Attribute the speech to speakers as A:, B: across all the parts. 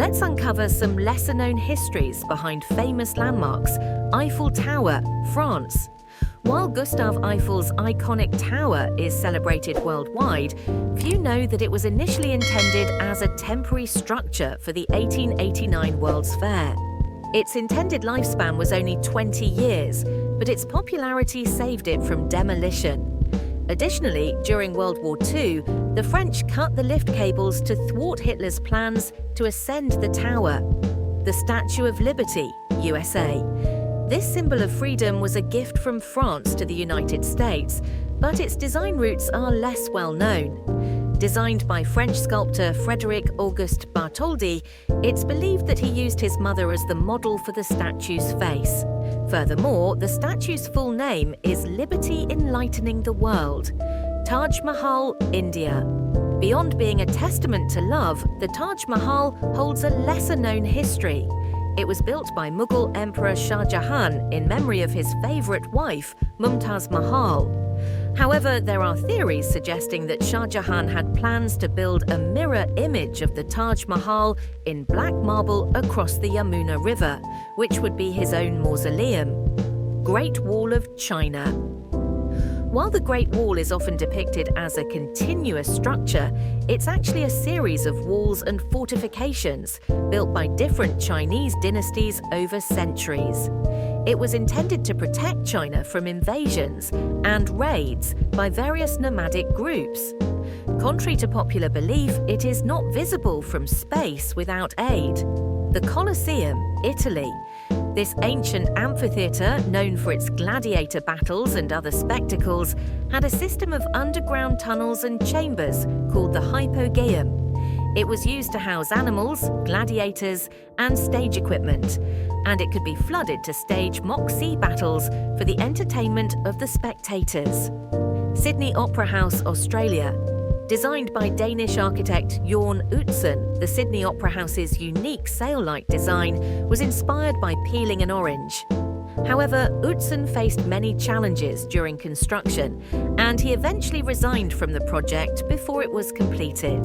A: Let's uncover some lesser-known histories behind famous landmarks. Eiffel Tower, France. While Gustave Eiffel's iconic tower is celebrated worldwide, few know that it was initially intended as a temporary structure for the 1889 World's Fair. Its intended lifespan was only 20 years, but its popularity saved it from demolition. Additionally, during World War II, the French cut the lift cables to thwart Hitler's plans to ascend the tower. The Statue of Liberty, USA. This symbol of freedom was a gift from France to the United States, but its design roots are less well known. Designed by French sculptor Frédéric-Auguste Bartholdi, it's believed that he used his mother as the model for the statue's face. Furthermore, the statue's full name is Liberty Enlightening the World. Taj Mahal, India. Beyond being a testament to love, the Taj Mahal holds a lesser-known history. It was built by Mughal Emperor Shah Jahan in memory of his favorite wife, Mumtaz Mahal. However, there are theories suggesting that Shah Jahan had plans to build a mirror image of the Taj Mahal in black marble across the Yamuna River, which would be his own mausoleum. Great Wall of China. While the Great Wall is often depicted as a continuous structure, it's actually a series of walls and fortifications built by different Chinese dynasties over centuries. It was intended to protect China from invasions and raids by various nomadic groups. Contrary to popular belief, it is not visible from space without aid. The Colosseum, Italy. This ancient amphitheatre, known for its gladiator battles and other spectacles, had a system of underground tunnels and chambers called the Hypogeum. It was used to house animals, gladiators, and stage equipment, and it could be flooded to stage mock sea battles for the entertainment of the spectators. Sydney Opera House, Australia. Designed by Danish architect Jorn Utzon, the Sydney Opera House's unique sail-like design was inspired by peeling an orange. However, Utzon faced many challenges during construction, and he eventually resigned from the project before it was completed.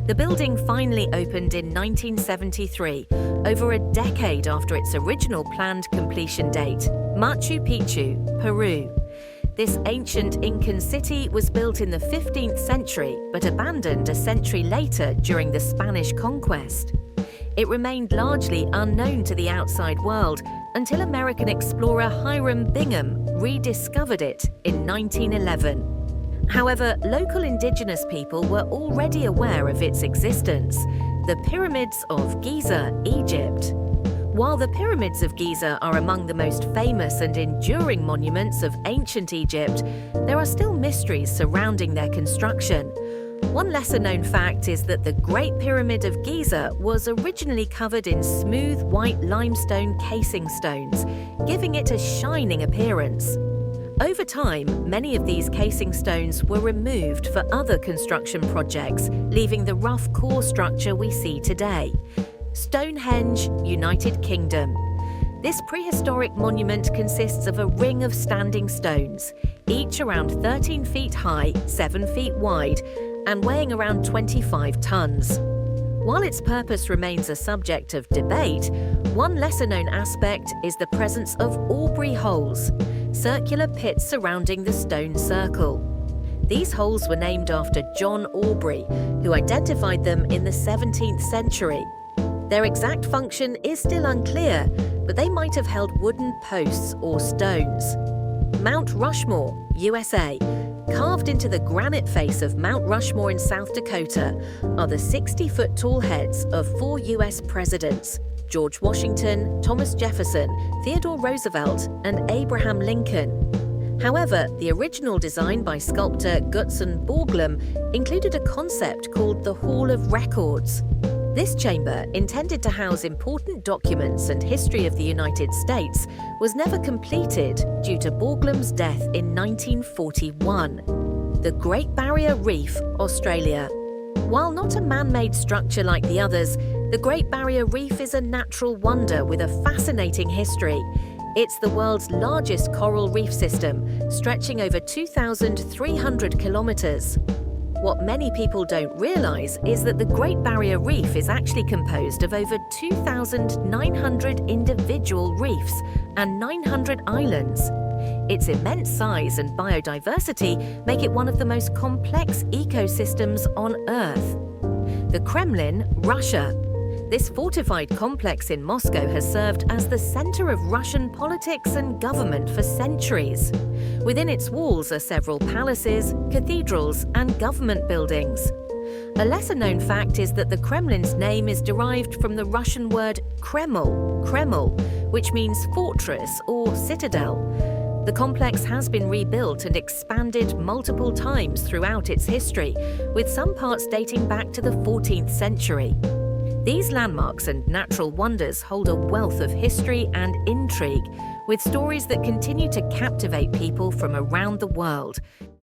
A: The building finally opened in 1973, over a decade after its original planned completion date. Machu Picchu, Peru. This ancient Incan city was built in the 15th century but abandoned a century later during the Spanish conquest. It remained largely unknown to the outside world until American explorer Hiram Bingham rediscovered it in 1911. However, local indigenous people were already aware of its existence. The Pyramids of Giza, Egypt. While the Pyramids of Giza are among the most famous and enduring monuments of ancient Egypt, there are still mysteries surrounding their construction. One lesser-known fact is that the Great Pyramid of Giza was originally covered in smooth white limestone casing stones, giving it a shining appearance. Over time, many of these casing stones were removed for other construction projects, leaving the rough core structure we see today. Stonehenge, United Kingdom. This prehistoric monument consists of a ring of standing stones, each around 13 feet high, 7 feet wide, and weighing around 25 tons. While its purpose remains a subject of debate, one lesser-known aspect is the presence of Aubrey holes, circular pits surrounding the stone circle. These holes were named after John Aubrey, who identified them in the 17th century. Their exact function is still unclear, but they might have held wooden posts or stones. Mount Rushmore, USA. Carved into the granite face of Mount Rushmore in South Dakota are the 60-foot-tall heads of 4 U.S. presidents: George Washington, Thomas Jefferson, Theodore Roosevelt, and Abraham Lincoln. However, the original design by sculptor Gutzon Borglum included a concept called the Hall of Records. This chamber, intended to house important documents and history of the United States, was never completed due to Borglum's death in 1941. The Great Barrier Reef, Australia. While not a man-made structure like the others, the Great Barrier Reef is a natural wonder with a fascinating history. It's the world's largest coral reef system, stretching over 2,300 kilometers. What many people don't realize is that the Great Barrier Reef is actually composed of over 2,900 individual reefs and 900 islands. Its immense size and biodiversity make it one of the most complex ecosystems on Earth. The Kremlin, Russia. This fortified complex in Moscow has served as the center of Russian politics and government for centuries. Within its walls are several palaces, cathedrals, and government buildings. A lesser-known fact is that the Kremlin's name is derived from the Russian word Kreml, which means fortress or citadel. The complex has been rebuilt and expanded multiple times throughout its history, with some parts dating back to the 14th century. These landmarks and natural wonders hold a wealth of history and intrigue, with stories that continue to captivate people from around the world.